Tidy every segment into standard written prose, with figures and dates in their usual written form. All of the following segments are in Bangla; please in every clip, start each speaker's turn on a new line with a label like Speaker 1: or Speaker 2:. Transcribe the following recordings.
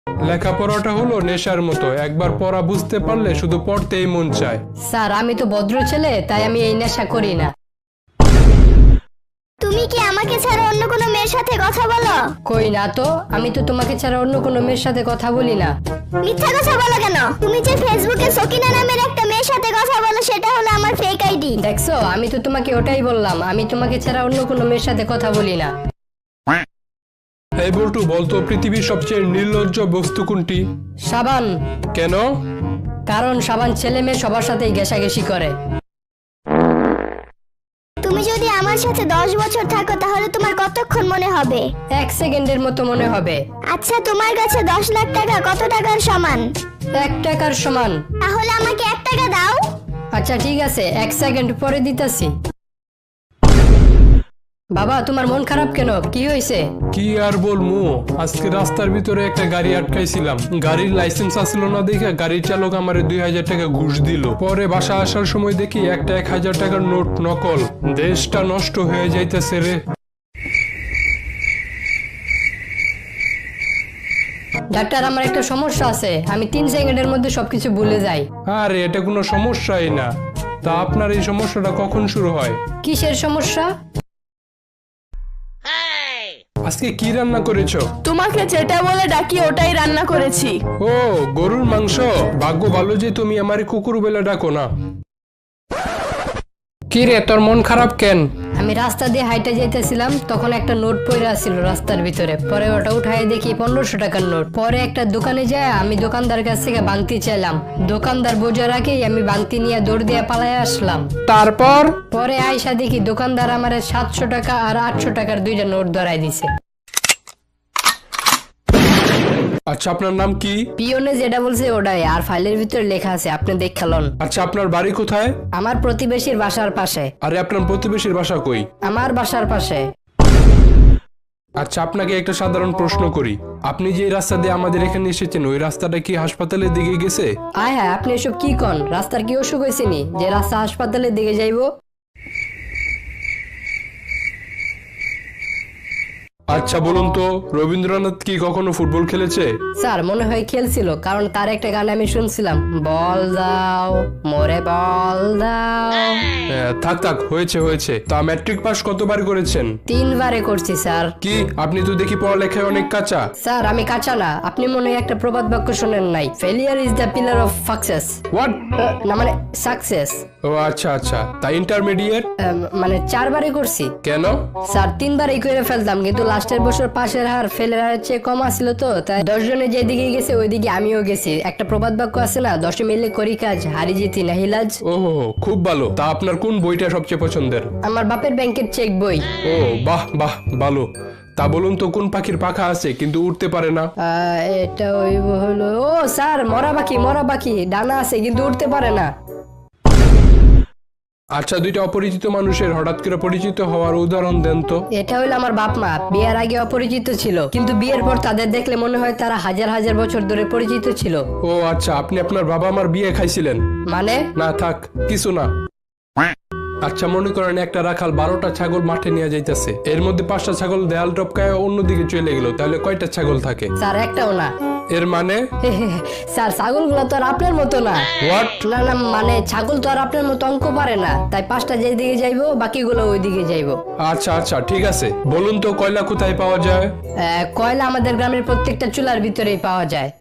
Speaker 1: লেখাপড়াটা হলো নেশার মতো, একবার পড়া বুঝতে পারলে শুধু পড়তেই মন চায়।
Speaker 2: স্যার আমি তো ভদ্র ছেলে, তাই আমি এই নেশা করি না।
Speaker 3: তুমি কি আমাকে ছাড়া অন্য কোনো মেয়ের সাথে কথা বলো?
Speaker 2: কই না তো, আমি তো তোমাকে ছাড়া অন্য কোনো মেয়ের সাথে কথা বলি না।
Speaker 3: মিথ্যা কথা বলো কেন? তুমি যে ফেসবুকে সকিনা নামের একটা মেয়ের সাথে কথা বলো সেটা হলো আমার ফেক আইডি।
Speaker 2: দেখছো, আমি তো তোমাকে ওটাই বললাম, আমি তোমাকে ছাড়া অন্য কোনো মেয়ের সাথে কথা বলি না।
Speaker 1: এই বল্টু, বলতো পৃথিবীর সবচেয়ে নির্লজ্জ বস্তু কোনটি?
Speaker 2: সাবান।
Speaker 1: কেন?
Speaker 2: কারণ সাবান ছেলে মেয়ে সবার সাথেই ঘেঁষাঘেঁষি করে।
Speaker 3: তুমি যদি আমার সাথে 10 বছর থাকো তাহলে তোমার কতক্ষণ মনে হবে?
Speaker 2: 1 সেকেন্ডের মতো মনে হবে।
Speaker 3: আচ্ছা, তোমার কাছে 10 লাখ টাকা কত টাকার সমান?
Speaker 2: 1 টাকার সমান।
Speaker 3: তাহলে আমাকে 1 টাকা দাও।
Speaker 2: আচ্ছা ঠিক আছে, 1 সেকেন্ড পরে দিতাছি। বাবা, তোমার মন খারাপ কেন? কি হয়েছে?
Speaker 1: কি আর বলমু, আজকে রাস্তার ভিতরে একটা গাড়ি আটকাইছিলাম। গাড়ির লাইসেন্স আসছিল না দেখে গাড়ির চালক আমারে 2000 টাকা ঘুষ দিল। পরে বাসা আসার সময় দেখি একটা 1000 টাকার নোট নকল। দেশটা নষ্ট হয়ে যাইতেছে রে।
Speaker 2: ডাক্তার, আমার একটা সমস্যা আছে, আমি 3 সেকেন্ডের মধ্যে সবকিছু ভুলে যাই।
Speaker 1: আরে এটা কোনো সমস্যাই না। তা আপনার এই সমস্যাটা কখন শুরু হয়?
Speaker 2: কিসের সমস্যা?
Speaker 1: আজকে কি রান্না করেছো?
Speaker 4: তোমাকে যেটা বলে ডাকি ওটাই রান্না করেছি।
Speaker 1: ও, গরুর মাংস। ভাগ্য ভালো যে তুমি আমার কুকুর বলে ডাকো না। কি রে, তোর মন খারাপ কেন?
Speaker 2: আমি রাস্তা দিয়ে হাইটে যাইতেছিলাম, তখন একটা নোট পড়ে আছিল রাস্তার ভিতরে। পরে ওটা উঠাই দেখি 1500 টাকার নোট। পরে একটা দোকানে যায় আমি দোকানদার কাছ থেকে বাংতি চাইলাম। দোকানদার বোঝা রাখেই আমি বাংতি নিয়ে দৌড় দিয়ে পালায় আসলাম।
Speaker 1: তারপর?
Speaker 2: পরে আইসা দেখি দোকানদার আমারে 700 টাকা আর 800 টাকার 2টা নোট ধরাই দিছে।
Speaker 1: আচ্ছা, আপনার নাম কি?
Speaker 2: পিওনে যেটা বলছে ওটাই, আর ফাইলের ভিতরে লেখা আছে, আপনি দেখলেন।
Speaker 1: আচ্ছা, আপনার বাড়ি কোথায়?
Speaker 2: আমার প্রতিবেশীর বাসার পাশে।
Speaker 1: আরে আপনার প্রতিবেশীর বাসা কই?
Speaker 2: আমার বাসার পাশে।
Speaker 1: আচ্ছা, আপনাকে একটা সাধারণ প্রশ্ন করি। আপনি যে রাস্তা দিয়ে আমাদের এখানে এসেছেন ওই রাস্তাটা কি হাসপাতালের দিকে গেছে?
Speaker 2: আয় হ্যাঁ, আপনি এসব কি কন? রাস্তার কি অসুখ হয়েছে নি যে রাস্তা হাসপাতালের দিকে যাইবো?
Speaker 1: আচ্ছা বলুন তো, রবীন্দ্রনাথ কি কখনো ফুটবল খেলেছে?
Speaker 2: স্যার মনে হয় খেলছিল, কারণ তার একটা গান আমি শুনছিলাম, বল দাও মোরে বল দাও।
Speaker 1: থাক থাক, হয়েছে হয়েছে। তা ম্যাট্রিক পাস কতবার করেছেন?
Speaker 2: 3 বারে করছি স্যার।
Speaker 1: কি, আপনি তো দেখি পড়ালেখায় অনেক কাঁচা।
Speaker 2: স্যার আমি কাঁচা না, আপনি মনে হয় একটা প্রবাদ বাক্য শোনেন নাই, failure is the pillar of success.
Speaker 1: What?
Speaker 2: না মানে সাকসেস।
Speaker 1: ও আচ্ছা আচ্ছা, তা ইন্টারমিডিয়েট?
Speaker 2: মানে 4 বারে করছি।
Speaker 1: কেন?
Speaker 2: স্যার 3 বারেই করে ফেলতাম, কিন্তু লাস্টের বছর পাশের হার ফেলের হারের চেয়ে কম আসছিল, তো তাই 10 জনে যেদিকে গেছে ওইদিকে আমিও গেছি। একটা প্রবাদ বাক্য আছে না, 10 মিলে করি কাজ, হারি জিতি নাহিলাজ।
Speaker 1: ও খুব ভালো। তা আপনার কোন বইটা সবচেয়ে পছন্দের?
Speaker 2: আমার বাপের ব্যাংকের চেক বই।
Speaker 1: ও বাহ বাহ, ভালো। তা বলুন তো, কোন পাখির পাখা আছে কিন্তু উড়তে পারে না?
Speaker 2: এটা ওই হলো, ও স্যার মরা পাখি, ডানা আছে কিন্তু উঠতে পারে না।
Speaker 1: আচ্ছা, 2টা অপরিচিত মানুষের হঠাৎ করে পরিচিত হওয়ার উদাহরণ দেন তো।
Speaker 2: এটা হলো আমার বাপ মা, বিয়ের আগে অপরিচিত ছিল, কিন্তু বিয়ের পর তাদের দেখলে মনে হয় তারা হাজার হাজার বছর ধরে পরিচিত ছিল।
Speaker 1: ও আচ্ছা, আপনি আপনার বাবা মার বিয়ে খাইছিলেন?
Speaker 2: মানে?
Speaker 1: না থাক, কিছু না। আচ্ছা, মনে করেন একটা রাখাল 12টা ছাগল মাঠে নিয়ে যাইতেছে, এর মধ্যে 5টা ছাগল দেয়াল টপকায় অন্যদিকে চলে গেল, তাহলে কয়টা ছাগল থাকে?
Speaker 2: স্যার একটাও না।
Speaker 1: এর মানে?
Speaker 2: স্যার ছাগলগুলো তো আর আপনার মতো না।
Speaker 1: হোয়াট?
Speaker 2: না না, মানে ছাগল তো আর আপনার মতো অঙ্ক পারে না, তাই 5টা যেদিকে যাইবো বাকিগুলো ওই দিকে যাইবো।
Speaker 1: আচ্ছা আচ্ছা, ঠিক আছে। বলুন তো, কয়লা কোথায় পাওয়া যায়?
Speaker 2: কয়লা আমাদের গ্রামের প্রত্যেকটা চুলার ভিতরেই পাওয়া যায়।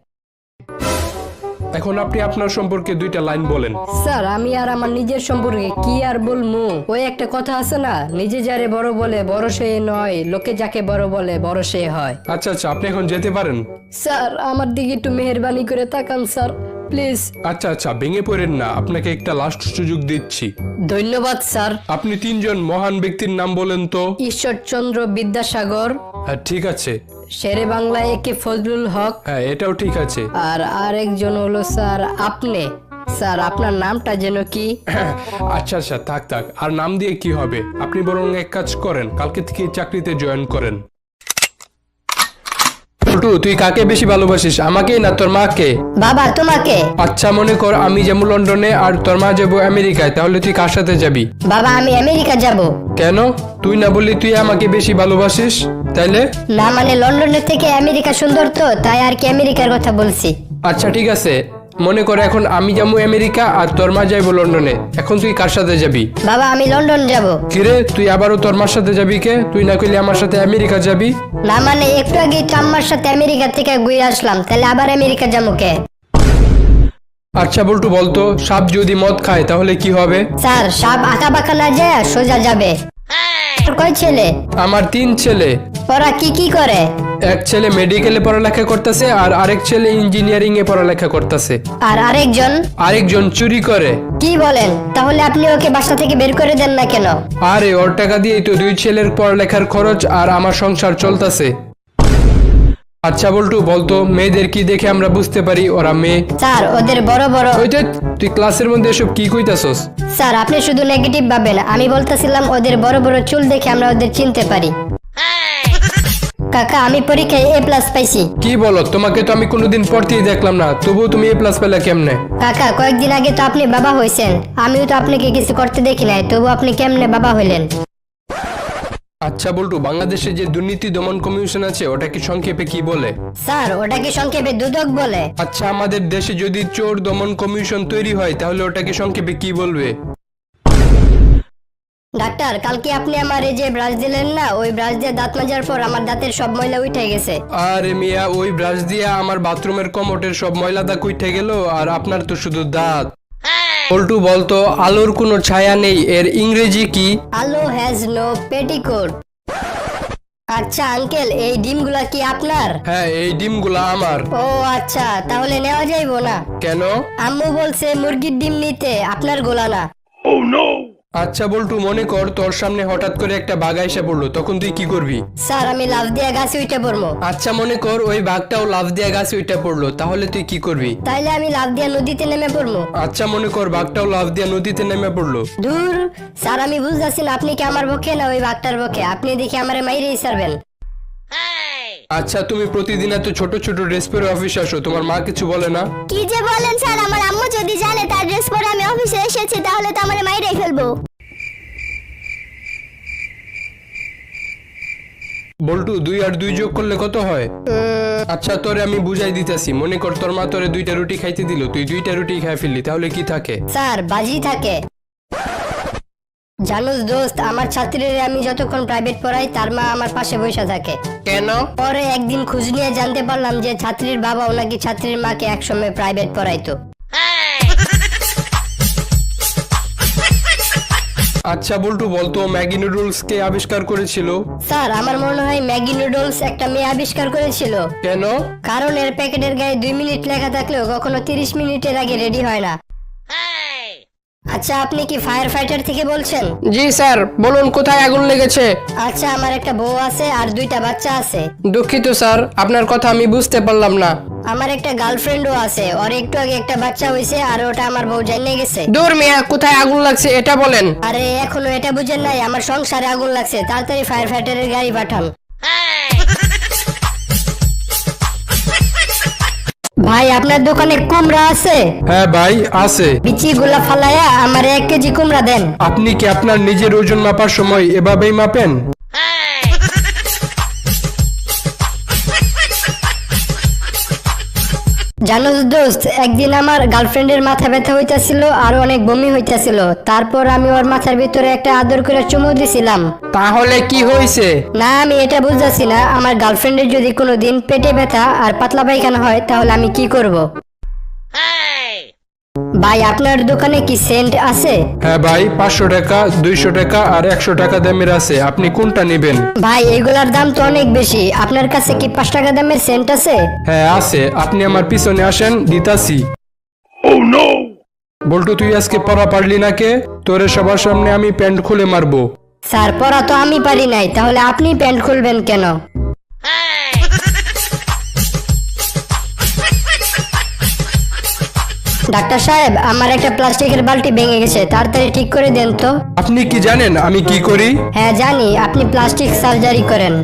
Speaker 1: এখন আপনি আপনার সম্পর্কে 2টা লাইন বলেন।
Speaker 2: স্যার আমি আর আমার নিজের সম্পর্কে কি আর বলমু, ওই একটা কথা আছে না, নিজে যারে বড় বলে বড় সে নয়, লোকে যাকে বড় বলে বড় সে হয়।
Speaker 1: আচ্ছা আচ্ছা, আপনি এখন যেতে পারেন।
Speaker 2: স্যার আমার দিকে একটু মেহেরবানি করে তাকান স্যার, প্লিজ।
Speaker 1: আচ্ছা আচ্ছা, ভেঙে পড়েন না, আপনাকে একটা লাস্ট সুযোগ দিচ্ছি।
Speaker 2: ধন্যবাদ স্যার।
Speaker 1: আপনি 3 জন মহান ব্যক্তির নাম বলেন তো।
Speaker 2: ঈশ্বরচন্দ্র বিদ্যাসাগর,
Speaker 1: হ্যাঁ ঠিক আছে।
Speaker 2: শেরে বাংলা একে ফজলুল হক,
Speaker 1: হ্যাঁ এটাও ঠিক আছে।
Speaker 2: আর আরেকজন হলো স্যার আপনি। স্যার আপনার নামটা যেন কি?
Speaker 1: আচ্ছা আচ্ছা, থাক থাক, আর নাম দিয়ে কি হবে? আপনি বরং এক কাজ করেন, কালকে থেকে চাকরিতে জয়েন করেন। বল্টু তুই কাকে বেশি ভালোবাসিস, আমাকে না তোর মাকে?
Speaker 2: বাবা তোমাকে।
Speaker 1: আচ্ছা মনে কর আমি যাবো লন্ডনে আর তোর মা যাবো আমেরিকায়, তাহলে তুই কার সাথে যাবি?
Speaker 2: বাবা আমি আমেরিকা যাব।
Speaker 1: কেন? তুই না বললি তুই আমাকে বেশি ভালোবাসিস, তাইলে?
Speaker 2: না মানে লন্ডনের থেকে আমেরিকা সুন্দর তো, তাই আর কি আমেরিকার কথা বলছি।
Speaker 1: আচ্ছা ঠিক আছে, মনে কর এখন আমি যাবো আমেরিকা আর তোর মা যাইবো লন্ডনে, এখন তুই কার সাথে যাবি?
Speaker 2: বাবা আমি লন্ডন যাব।
Speaker 1: কিরে তুই আবারও তোর মার সাথে যাবি কে? তুই না কইলি আমার সাথে আমেরিকা যাবি?
Speaker 2: না মানে একটু আগে তো আম্মার সাথে আমেরিকা থেকে ঘুরে আসলাম, তাহলে আবার আমেরিকা যাবো কে?
Speaker 1: আচ্ছা বল্টু বলতো, সাপ যদি মদ খায় তাহলে কি হবে?
Speaker 2: স্যার সাপ আঁকা বাঁকা না যায় সোজা যাবে। কয় ছেলে?
Speaker 1: আমার 3 ছেলে।
Speaker 2: ওরা কি কি করে?
Speaker 1: এক ছেলে মেডিকেলে পড়ালেখা করতেছে আর আরেক ছেলে ইঞ্জিনিয়ারিং এ পড়ালেখা করতেছে।
Speaker 2: আর
Speaker 1: আরেকজন চুরি করে।
Speaker 2: কি বলেন? তাহলে আপনি ওকে বাসা থেকে বের করে দেন না কেন?
Speaker 1: আরে ওর টাকা দিয়েই তো 2 ছেলের পড়ালেখার খরচ আর আমার সংসার চলতেছে। আচ্ছা বল্টু বলতো, মেয়েদের কি দেখে আমরা বুঝতে পারি ওরা মেয়ে?
Speaker 2: স্যার ওদের বড় বড়।
Speaker 1: ওই যে, তুই ক্লাসের মধ্যে এসব কি কইতাছস?
Speaker 2: স্যার আপনি শুধু নেগেটিভ ভাবেন, আমি বলতেছিলাম ওদের বড় বড় চুল দেখে আমরা ওদের চিনতে পারি। কাকা আমি পরীক্ষায় A+ পাইছি।
Speaker 1: কি বলো? তোমাকে তো আমি কোনোদিন পড়তেই দেখলাম না, তবুও তুমি A+ পেলে কেমনে?
Speaker 2: কাকা কয়েকদিন আগে তো আপনি বাবা হয়েছেন, আমিও তো আপনাকে কিছু করতে দেখি নাই, তবু আপনি কেমনে বাবা হইলেন?
Speaker 1: আচ্ছা বল্টু, বাংলাদেশে যে দুর্নীতি দমন কমিশন আছে ওটা কি সংক্ষেপে কি বলে?
Speaker 2: স্যার ওটাকে সংক্ষেপে দুদক বলে।
Speaker 1: আচ্ছা আমাদের দেশে যদি চোর দমন কমিশন তৈরি হয় তাহলে ওটাকে সংক্ষেপে কি বলবে?
Speaker 2: ডাক্তার কালকে আপনি আমার এই যে ব্রাশ দিলেন না, ওই ব্রাশ দিয়ে দাঁত মাজার পর আমার দাঁতের সব ময়লা উঠে গেছে।
Speaker 1: আরে মিয়া, ওই ব্রাশ দিয়ে আমার বাথরুমের কমোটের সব ময়লা দাগ উঠে গেল আর আপনার তো শুধু দাঁত। বল্টু বলতো, আলোর কোনো ছায়া নেই এর ইংরেজি কি?
Speaker 2: আলো হ্যাজ নো পেটিকোট। আচ্ছা আঙ্কেল এই ডিমগুলা কি আপনার?
Speaker 1: হ্যাঁ এই ডিমগুলা আমার।
Speaker 2: ও আচ্ছা, তাহলে নেওয়া যাইবো না?
Speaker 1: কেন?
Speaker 2: আম্মু বলছে মুরগির ডিম নিতে, আপনার গোলা না।
Speaker 1: আচ্ছা বল্টু, মনে কর তোর সামনে হঠাৎ করে একটা বাঘ এসে পড়লো, তখন তুই কি করবি?
Speaker 2: স্যার আমি লাফ দিয়ে গাছে উঠে পড়বো।
Speaker 1: আচ্ছা মনে কর ওই বাঘটাও লাফ দিয়ে গাছে উঠে পড়লো, তাহলে তুই কি করবি?
Speaker 2: তাইলে আমি লাফ দিয়ে নদীতে নেমে পড়বো।
Speaker 1: আচ্ছা মনে কর বাঘটাও লাফ দিয়ে নদীতে নেমে পড়লো।
Speaker 2: দূর স্যার আমি বুঝতেছি না আপনি কি আমার পক্ষে না ওই বাঘটার পক্ষে, আপনি দেখি আমারে মাইরেই ছাড়বেন।
Speaker 1: আচ্ছা তুমি প্রতিদিন এত ছোট ছোট ড্রেস পরে অফিসে আসো, তোমার মা কিছু বলে না?
Speaker 3: কি যে বলেন স্যার, আমার আম্মু যদি জানে তার ড্রেস পরে আমি অফিসে এসেছি তাহলে তো আমার মাইরে ফেলবো।
Speaker 1: বল্টু 2 আর 2 যোগ করলে কত হয়? আচ্ছা তোরে আমি বুঝাই দিতেছি, মনে কর তোর মা তোরে 2টা রুটি খাইতে দিল, তুই 2টা রুটি খাই ফেললি, তাহলে কি থাকে?
Speaker 2: স্যার বাজি থাকে। জানোস দোস্ত, আমার ছাত্রীরা আমি যতক্ষণ প্রাইভেট পড়াই তার মা আমার পাশে বসে থাকে।
Speaker 1: কেন?
Speaker 2: পরে একদিন খোঁজ নিয়ে জানতে পারলাম যে ছাত্রীর বাবাও নাকি ছাত্রীর মাকে একসময় প্রাইভেট পড়াইতো।
Speaker 1: আচ্ছা বল্টু বলতো, ম্যাগি নুডলস কে আবিষ্কার করেছিল?
Speaker 2: স্যার আমার মনে হয় ম্যাগি নুডলস একটা মেয়ে আবিষ্কার করেছিল।
Speaker 1: কেন?
Speaker 2: কারণ এর প্যাকেটের গায়ে 2 মিনিট লেখা থাকলেও কখনো 30 মিনিটের আগে রেডি হয় না। আচ্ছা আপনি কি ফায়ার ফাইটার থেকে বলছেন?
Speaker 5: জি স্যার, বলুন কোথায় আগুন লেগেছে?
Speaker 2: আচ্ছা আমার একটা বউ আছে আর 2টা বাচ্চা আছে।
Speaker 5: দুঃখিত স্যার, আপনার কথা আমি বুঝতে পারলাম না।
Speaker 2: আমার একটা গার্লফ্রেন্ডও আছে, ওর একটু আগে একটা বাচ্চা হয়েছে আর ওটা আমার বউ জানিয়ে গেছে।
Speaker 5: দূর মিয়া, কোথায় আগুন লাগছে এটা বলেন।
Speaker 2: আরে এখনো এটা বুঝেন নাই, আমার সংসারে আগুন লাগছে, তাড়াতাড়ি ফায়ার ফাইটারের গাড়ি পাঠান। ভাই আপনার দোকানে কুমড়া আছে?
Speaker 1: হ্যাঁ ভাই আছে।
Speaker 2: বিচিগুলা ফালায়া আমার 1 কেজি কুমড়া দেন।
Speaker 1: আপনি কি আপনার নিজের ওজন মাপার সময় এভাবেই মাপেন?
Speaker 2: জানোস দোস্ত, একদিন আমার গার্লফ্রেন্ডের মাথা ব্যথা হইতাছিল আর অনেক বমি হইতাছিল, তারপর আমি ওর মাথার ভিতরে একটা আদর করে চুমু দিছিলাম।
Speaker 5: তাহলে কি হয়েছে?
Speaker 2: না আমি এটা বুঝতেছি না, আমার গার্লফ্রেন্ডের যদি কোনোদিন পেটে ব্যথা আর পাতলা পায়খানা হয় তাহলে আমি কি করব? ভাই আপনার দোকানে কি সেন্ট আছে?
Speaker 1: হ্যাঁ ভাই, 500 টাকা, 200 টাকা আর 100 টাকা দামের আছে, আপনি কোনটা নেবেন?
Speaker 2: ভাই এগুলার দাম তো অনেক বেশি, আপনার কাছে কি 5 টাকা দামের সেন্ট আছে?
Speaker 1: হ্যাঁ আছে, আপনি আমার পিছনে আসেন, দিতাছি। বল্টু তুই আজকে পড়া পারলি না কে? তোরে সবার সামনে আমি প্যান্ট খুলে মারবো।
Speaker 2: স্যার পড়া তো আমি পারি নাই, তাহলে আপনি প্যান্ট খুলবেন কেন? ডাক্তার সাহেব আমার একটা প্লাস্টিকের বালতি ভেঙে গেছে, তাড়াতাড়ি ঠিক করে দেন তো।
Speaker 1: আপনি কি জানেন আমি কি করি?
Speaker 2: হ্যাঁ জানি, আপনি প্লাস্টিক সার্জারি করেন।